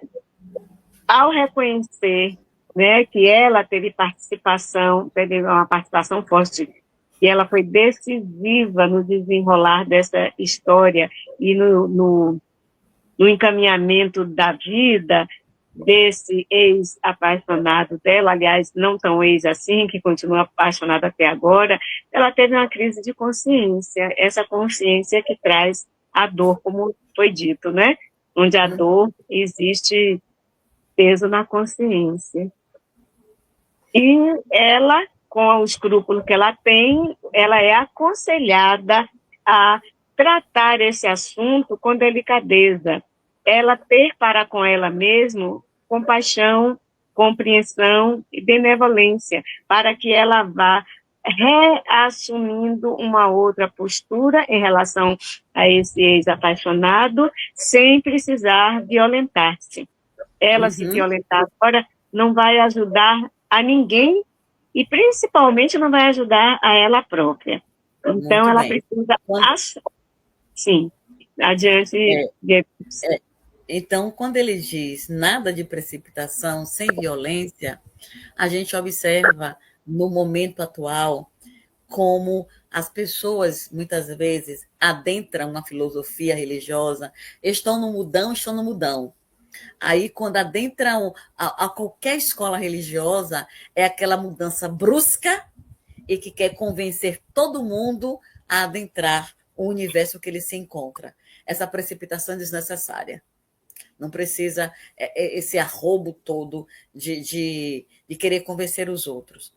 ao reconhecer, né, que ela teve uma participação forte, que ela foi decisiva no desenrolar dessa história e no encaminhamento da vida desse ex-apaixonado dela, aliás, não tão ex assim, que continua apaixonada até agora. Ela teve uma crise de consciência, essa consciência que traz a dor, como foi dito, né? Onde a dor existe peso na consciência. E ela, com o escrúpulo que ela tem, ela é aconselhada a tratar esse assunto com delicadeza. Ela ter para com ela mesma compaixão, compreensão e benevolência, para que ela vá reassumindo uma outra postura em relação a esse ex-apaixonado, sem precisar violentar-se. Ela se violentar agora não vai ajudar a ninguém e principalmente não vai ajudar a ela própria. Então, muito ela bem. precisa achar. Sim, adiante. Então, quando ele diz nada de precipitação sem violência, a gente observa no momento atual como as pessoas, muitas vezes, adentram uma filosofia religiosa, estão no mudão, estão no mudão. Aí, quando adentram a qualquer escola religiosa, é aquela mudança brusca e que quer convencer todo mundo a adentrar o universo que ele se encontra. Essa precipitação é desnecessária. Não precisa esse arrobo todo de querer convencer os outros.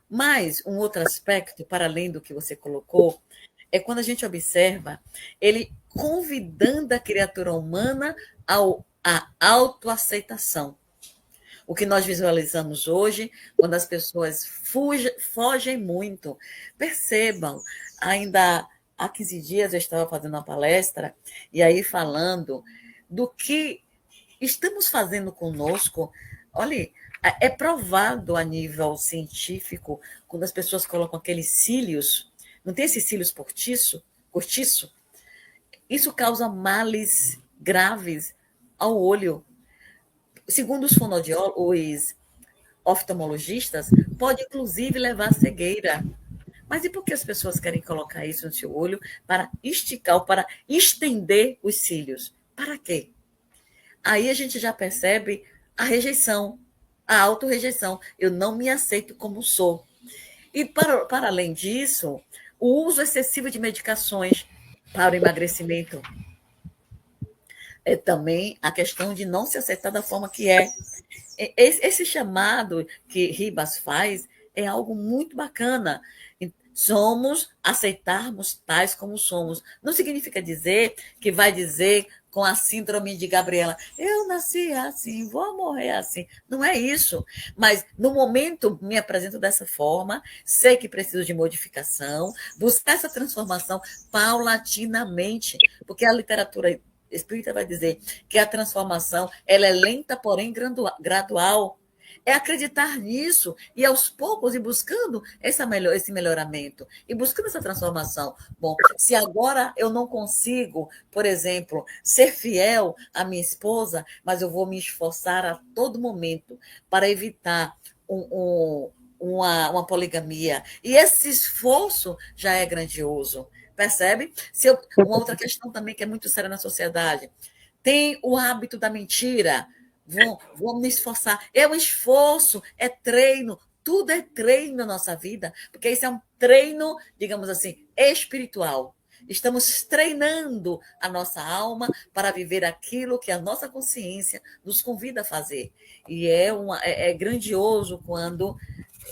Mas um outro aspecto, para além do que você colocou, é quando a gente observa ele convidando a criatura humana à autoaceitação. O que nós visualizamos hoje, quando as pessoas fogem muito. Percebam, ainda há 15 dias eu estava fazendo uma palestra, e aí falando do que estamos fazendo conosco. Olha, é provado a nível científico, quando as pessoas colocam aqueles cílios, não tem esses cílios cortiço? Isso causa males graves ao olho. Segundo os os oftalmologistas, pode inclusive levar à cegueira. Mas e por que as pessoas querem colocar isso no seu olho para esticar ou para estender os cílios? Para quê? Aí a gente já percebe a rejeição, a autorrejeição. Eu não me aceito como sou. E, para além disso, o uso excessivo de medicações para o emagrecimento. É também a questão de não se aceitar da forma que é. Esse chamado que Ribas faz é algo muito bacana. Somos aceitarmos tais como somos. Não significa dizer que vai dizer com a síndrome de Gabriela, eu nasci assim, vou morrer assim. Não é isso. Mas, no momento, me apresento dessa forma, sei que preciso de modificação, buscar essa transformação paulatinamente, porque a literatura espírita vai dizer que a transformação ela é lenta, porém gradual. É acreditar nisso e, aos poucos, ir buscando esse melhoramento e buscando essa transformação. Bom, se agora eu não consigo, por exemplo, ser fiel à minha esposa, mas eu vou me esforçar a todo momento para evitar uma poligamia. E esse esforço já é grandioso. Percebe? Uma outra questão também que é muito séria na sociedade. Tem o hábito da mentira. Vou me esforçar. É um esforço, é treino. Tudo é treino na nossa vida, porque isso é um treino, digamos assim, espiritual. Estamos treinando a nossa alma para viver aquilo que a nossa consciência nos convida a fazer. E é grandioso quando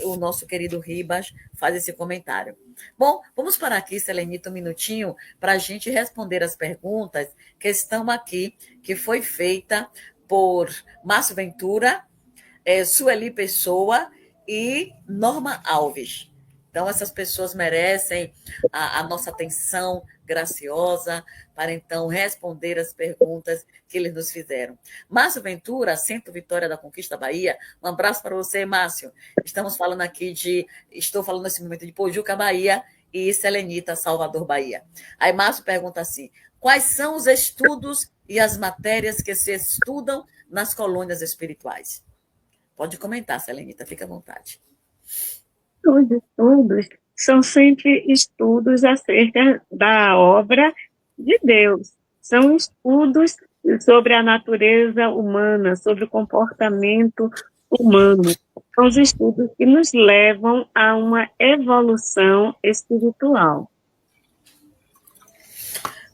o nosso querido Ribas faz esse comentário. Bom, vamos parar aqui, Selenita, um minutinho, para a gente responder as perguntas que estão aqui, que foi feita por Márcio Ventura, Sueli Pessoa e Norma Alves. Então, essas pessoas merecem a nossa atenção graciosa para, então, responder as perguntas que eles nos fizeram. Márcio Ventura, Centro Vitória da Conquista Bahia. Um abraço para você, Márcio. Estou falando nesse momento de Pojuca, Bahia, e Selenita, Salvador, Bahia. Aí Márcio pergunta assim, quais são os estudos e as matérias que se estudam nas colônias espirituais? Pode comentar, Selenita, fica à vontade. Os estudos são sempre estudos acerca da obra de Deus. São estudos sobre a natureza humana, sobre o comportamento humano. São os estudos que nos levam a uma evolução espiritual.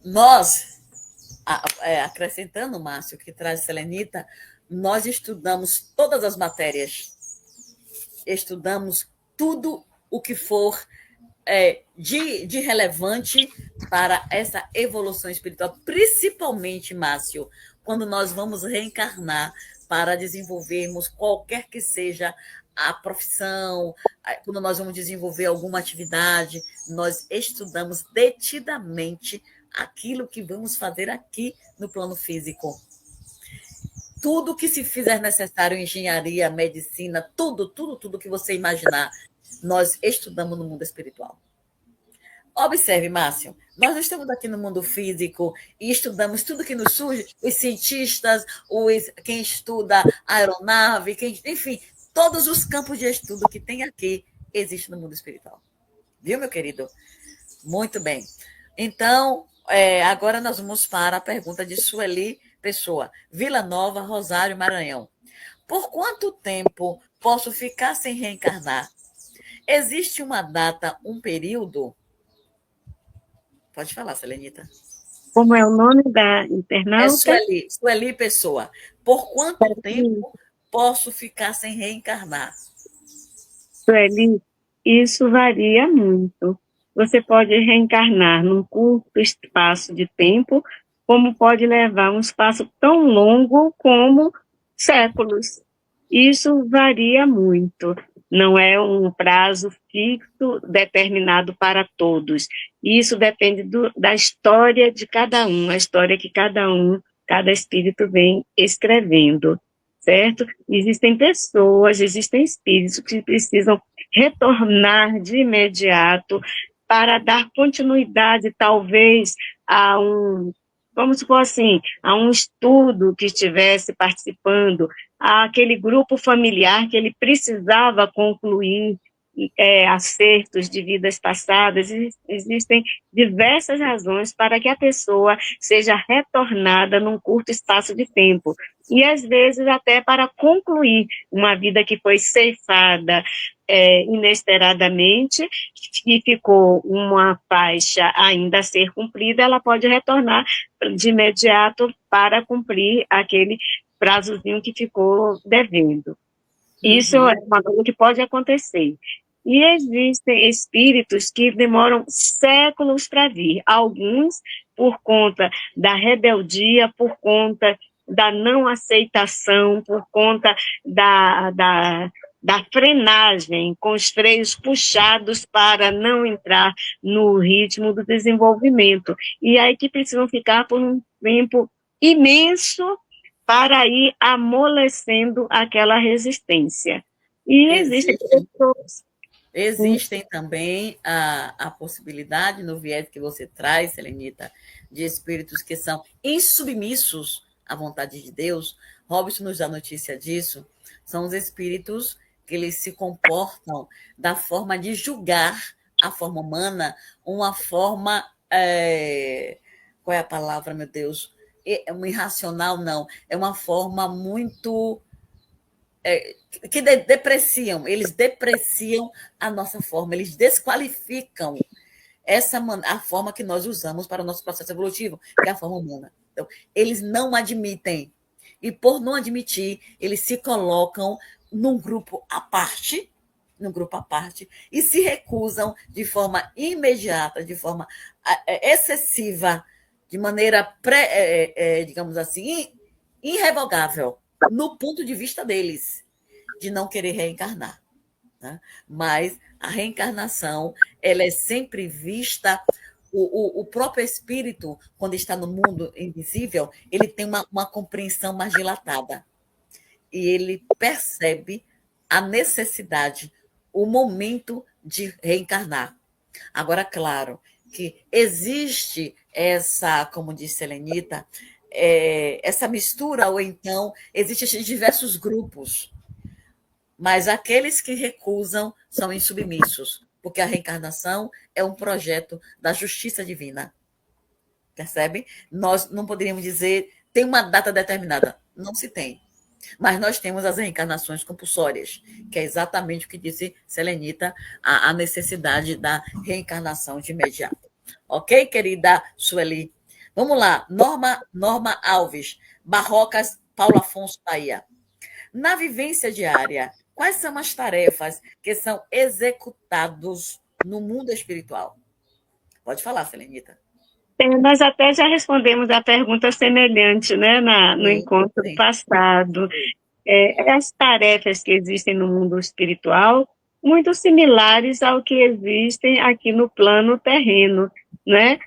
Nós, acrescentando, Márcio, que traz Selenita, nós estudamos todas as matérias, estudamos tudo o que for de relevante para essa evolução espiritual, principalmente, Márcio, quando nós vamos reencarnar para desenvolvermos qualquer que seja a profissão, quando nós vamos desenvolver alguma atividade, nós estudamos detidamente aquilo que vamos fazer aqui no plano físico. Tudo que se fizer necessário, engenharia, medicina, tudo que você imaginar, nós estudamos no mundo espiritual. Observe, Márcio, nós não estamos aqui no mundo físico e estudamos tudo que nos surge, os cientistas, quem estuda aeronave, enfim, todos os campos de estudo que tem aqui existem no mundo espiritual. Viu, meu querido? Muito bem. Então, agora nós vamos para a pergunta de Sueli Pessoa, Vila Nova, Rosário, Maranhão. Por quanto tempo posso ficar sem reencarnar? Existe uma data, um período? Pode falar, Selenita. Como é o nome da É internauta? Sueli Pessoa. Por quanto tempo posso ficar sem reencarnar? Sueli, isso varia muito. Você pode reencarnar num curto espaço de tempo, como pode levar um espaço tão longo como séculos. Isso varia muito. Não é um prazo fixo determinado para todos. Isso depende da história de cada um, a história que cada espírito vem escrevendo, certo? Existem pessoas, existem espíritos que precisam retornar de imediato para dar continuidade, talvez, a vamos supor assim, a um estudo que estivesse participando, àquele grupo familiar que ele precisava concluir acertos de vidas passadas. Existem diversas razões para que a pessoa seja retornada num curto espaço de tempo. E, às vezes, até para concluir uma vida que foi ceifada inesperadamente, que ficou uma faixa ainda a ser cumprida, ela pode retornar de imediato para cumprir aquele prazozinho que ficou devendo. Isso é uma coisa que pode acontecer. E existem espíritos que demoram séculos para vir. Alguns por conta da rebeldia, por conta da não aceitação, por conta da frenagem, com os freios puxados para não entrar no ritmo do desenvolvimento. E aí que precisam ficar por um tempo imenso para ir amolecendo aquela resistência. E existem pessoas... Existem também a possibilidade, no viés que você traz, Selenita, de espíritos que são insubmissos à vontade de Deus. Robson nos dá notícia disso. São os espíritos que eles se comportam da forma de julgar a forma humana, uma forma... qual é a palavra, meu Deus? Irracional, não. É uma forma muito... que depreciam, eles depreciam a nossa forma, eles desqualificam a forma que nós usamos para o nosso processo evolutivo, que é a forma humana. Então, eles não admitem. E por não admitir, eles se colocam num grupo à parte, e se recusam de forma imediata, de forma excessiva, de maneira, digamos assim, irrevogável, no ponto de vista deles, de não querer reencarnar. Né? Mas a reencarnação, ela é sempre vista... O próprio espírito, quando está no mundo invisível, ele tem uma compreensão mais dilatada. E ele percebe a necessidade, o momento de reencarnar. Agora, claro, que existe essa, como disse Selenita, essa mistura, ou então existem diversos grupos, mas aqueles que recusam são insubmissos, porque a reencarnação é um projeto da justiça divina. Percebe? Nós não poderíamos dizer, tem uma data determinada. Não se tem. Mas nós temos as reencarnações compulsórias, que é exatamente o que disse Selenita, a necessidade da reencarnação de imediato. Ok, querida Sueli? Vamos lá. Norma Alves, Barrocas, Paulo Afonso, Bahia. Na vivência diária, quais são as tarefas que são executadas no mundo espiritual? Pode falar, Selenita. Nós até já respondemos a pergunta semelhante, né, no encontro passado. As tarefas que existem no mundo espiritual, muito similares ao que existem aqui no plano terreno, né?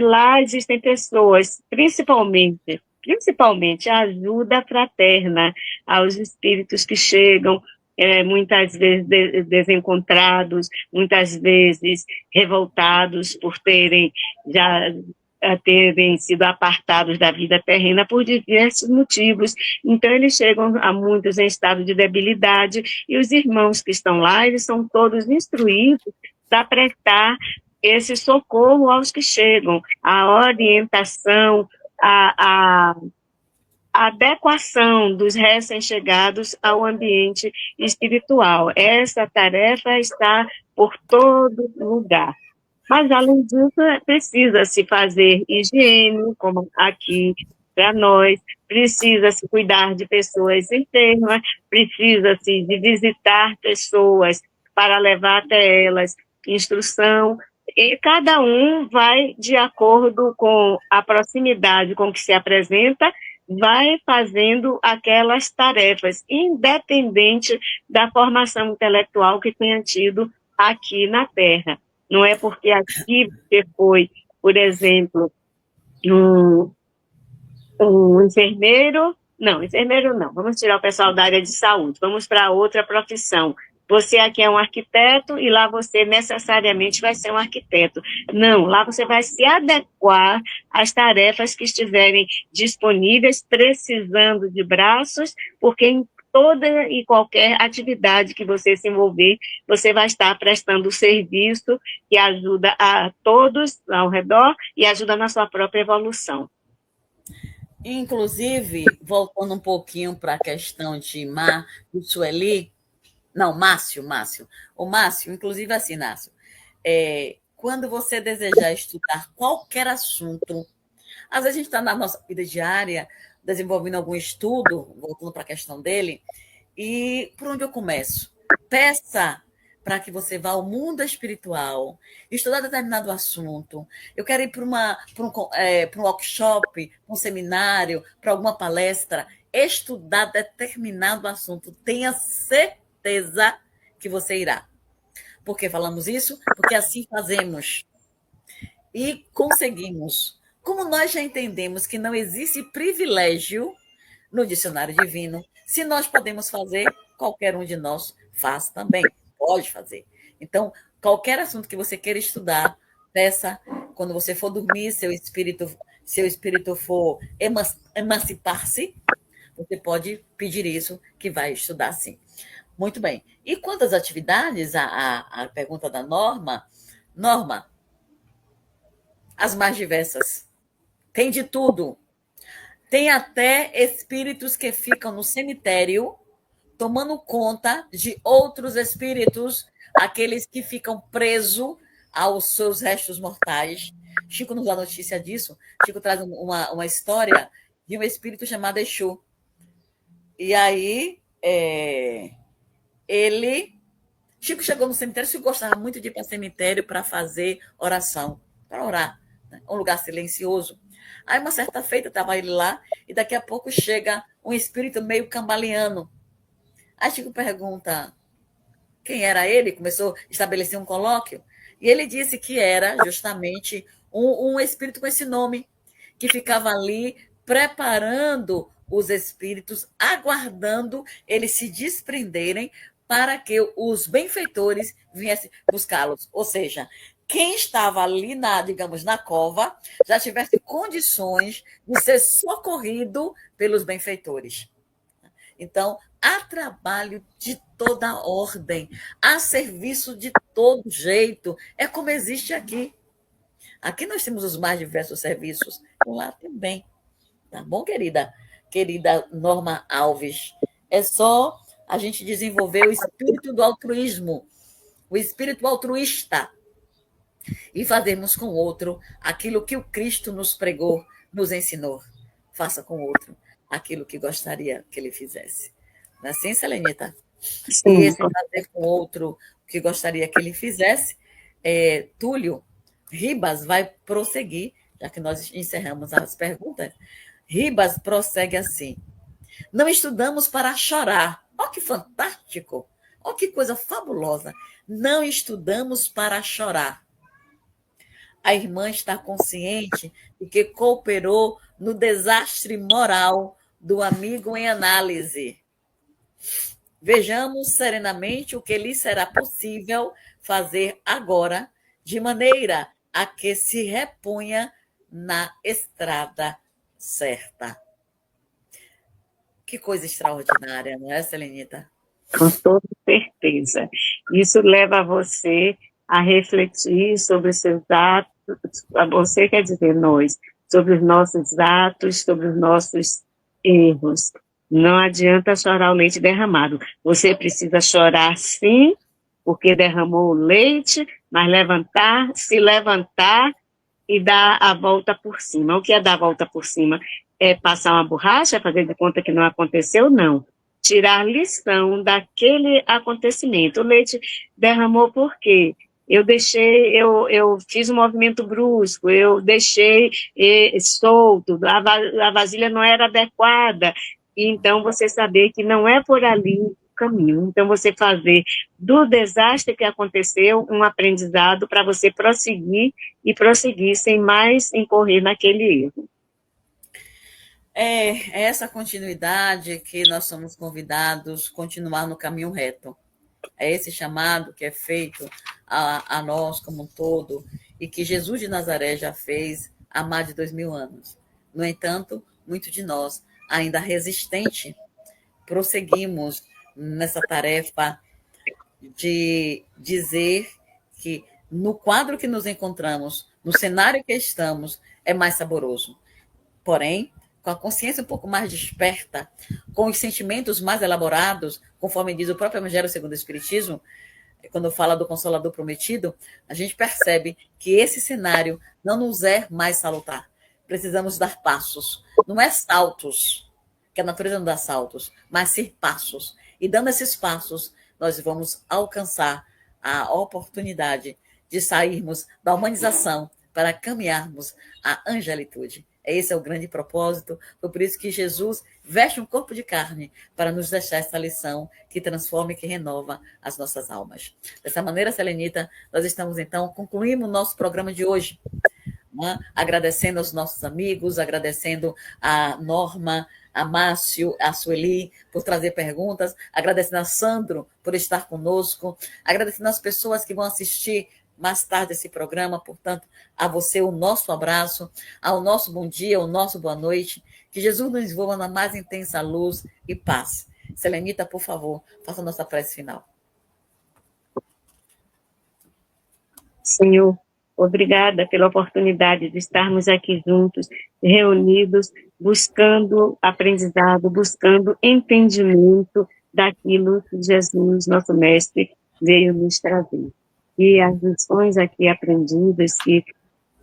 Lá existem pessoas, principalmente a ajuda fraterna aos espíritos que chegam muitas vezes desencontrados, muitas vezes revoltados por terem sido apartados da vida terrena por diversos motivos. Então, eles chegam a muitos em estado de debilidade, e os irmãos que estão lá, eles são todos instruídos para prestar esse socorro aos que chegam, a orientação, a adequação dos recém-chegados ao ambiente espiritual. Essa tarefa está por todo lugar. Mas, além disso, precisa-se fazer higiene, como aqui para nós, precisa-se cuidar de pessoas enfermas, precisa-se de visitar pessoas para levar até elas instrução, e cada um vai de acordo com a proximidade com que se apresenta, vai fazendo aquelas tarefas, independente da formação intelectual que tenha tido aqui na Terra. Não é porque aqui você foi, por exemplo, um enfermeiro não, vamos tirar o pessoal da área de saúde, vamos para outra profissão. Você aqui é um arquiteto e lá você necessariamente vai ser um arquiteto. Não, lá você vai se adequar às tarefas que estiverem disponíveis, precisando de braços, porque em toda e qualquer atividade que você se envolver, você vai estar prestando serviço que ajuda a todos ao redor e ajuda na sua própria evolução. Inclusive, voltando um pouquinho para a questão de Sueli, não, Márcio. O Márcio, inclusive assim, Márcio, quando você desejar estudar qualquer assunto, às vezes a gente está na nossa vida diária, desenvolvendo algum estudo, voltando para a questão dele, e por onde eu começo? Peça para que você vá ao mundo espiritual, estudar determinado assunto. Eu quero ir para um workshop, um seminário, para alguma palestra, estudar determinado assunto. Tenha certeza que você irá. Por que falamos isso? Porque assim fazemos. E conseguimos. Como nós já entendemos que não existe privilégio no dicionário divino, se nós podemos fazer, qualquer um de nós faz também. Pode fazer. Então, qualquer assunto que você queira estudar, peça, quando você for dormir, seu espírito for emancipar-se, você pode pedir isso, que vai estudar sim. Muito bem. E quanto às atividades, a pergunta da Norma, as mais diversas. Tem de tudo. Tem até espíritos que ficam no cemitério tomando conta de outros espíritos, aqueles que ficam presos aos seus restos mortais. Chico nos dá notícia disso. Chico traz uma história de um espírito chamado Exu. E aí, Chico chegou no cemitério, Chico gostava muito de ir para o cemitério para fazer oração, para orar, né? Um lugar silencioso. Aí, uma certa feita, estava ele lá, e daqui a pouco chega um espírito meio cambaleano. Aí Chico pergunta quem era ele, começou a estabelecer um colóquio, e ele disse que era justamente um espírito com esse nome, que ficava ali preparando os espíritos, aguardando eles se desprenderem para que os benfeitores viessem buscá-los. Ou seja, quem estava ali digamos, na cova, já tivesse condições de ser socorrido pelos benfeitores. Então, há trabalho de toda ordem, há serviço de todo jeito. É como existe aqui. Aqui nós temos os mais diversos serviços, lá também. Tá bom, querida? Querida Norma Alves. É só a gente desenvolver o espírito do altruísmo, o espírito altruísta, e fazermos com o outro aquilo que o Cristo nos pregou, nos ensinou. Faça com o outro aquilo que gostaria que ele fizesse. Não é assim, Selenita? Sim. E esse fazer com o outro o que gostaria que ele fizesse, Túlio Ribas vai prosseguir, já que nós encerramos as perguntas. Ribas prossegue assim: não estudamos para chorar. Olha que fantástico! Olha que coisa fabulosa! Não estudamos para chorar. A irmã está consciente de que cooperou no desastre moral do amigo em análise. Vejamos serenamente o que lhe será possível fazer agora, de maneira a que se reponha na estrada certa. Que coisa extraordinária, não é, Selenita? Com toda certeza. Isso leva você a refletir sobre os seus atos, você quer dizer nós, sobre os nossos atos, sobre os nossos erros. Não adianta chorar o leite derramado. Você precisa chorar sim, porque derramou o leite, mas se levantar e dar a volta por cima. O que é dar a volta por cima? É passar uma borracha, fazer de conta que não aconteceu? Não. Tirar lição daquele acontecimento. O leite derramou por quê? Eu fiz um movimento brusco, eu deixei solto, a vasilha não era adequada. Então, você saber que não é por ali o caminho. Então, você fazer do desastre que aconteceu um aprendizado para você prosseguir sem mais incorrer naquele erro. É essa continuidade que nós somos convidados a continuar no caminho reto. É esse chamado que é feito a nós como um todo e que Jesus de Nazaré já fez há mais de 2000 anos. No entanto, muito de nós, ainda resistente, prosseguimos nessa tarefa de dizer que no quadro que nos encontramos, no cenário que estamos, é mais saboroso. Porém, com a consciência um pouco mais desperta, com os sentimentos mais elaborados, conforme diz o próprio Evangelho segundo o Espiritismo, quando fala do Consolador Prometido, a gente percebe que esse cenário não nos é mais salutar. Precisamos dar passos. Não é saltos, que a natureza não dá saltos, mas sim passos. E dando esses passos, nós vamos alcançar a oportunidade de sairmos da humanização para caminharmos à angelitude. Esse é o grande propósito. Foi por isso que Jesus veste um corpo de carne para nos deixar essa lição que transforma e que renova as nossas almas. Dessa maneira, Selenita, nós estamos, então, concluindo o nosso programa de hoje, né? Agradecendo aos nossos amigos, agradecendo a Norma, a Márcio, a Sueli por trazer perguntas, agradecendo a Sandro por estar conosco, agradecendo as pessoas que vão assistir mais tarde esse programa. Portanto, a você o nosso abraço, ao nosso bom dia, o nosso boa noite. Que Jesus nos envolva na mais intensa luz e paz. Selenita, por favor, faça a nossa prece final. Senhor, obrigada pela oportunidade de estarmos aqui juntos, reunidos, buscando aprendizado, buscando entendimento daquilo que Jesus, nosso Mestre, veio nos trazer. E as lições aqui aprendidas, que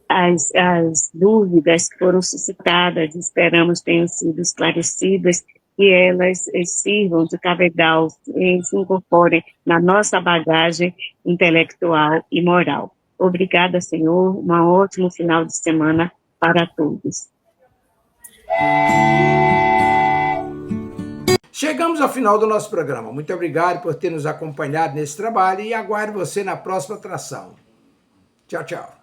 as dúvidas que foram suscitadas, esperamos tenham sido esclarecidas, e elas sirvam de cabedal, se incorporem na nossa bagagem intelectual e moral. Obrigada, Senhor, um ótimo final de semana para todos. Chegamos ao final do nosso programa. Muito obrigado por ter nos acompanhado nesse trabalho e aguardo você na próxima atração. Tchau, tchau.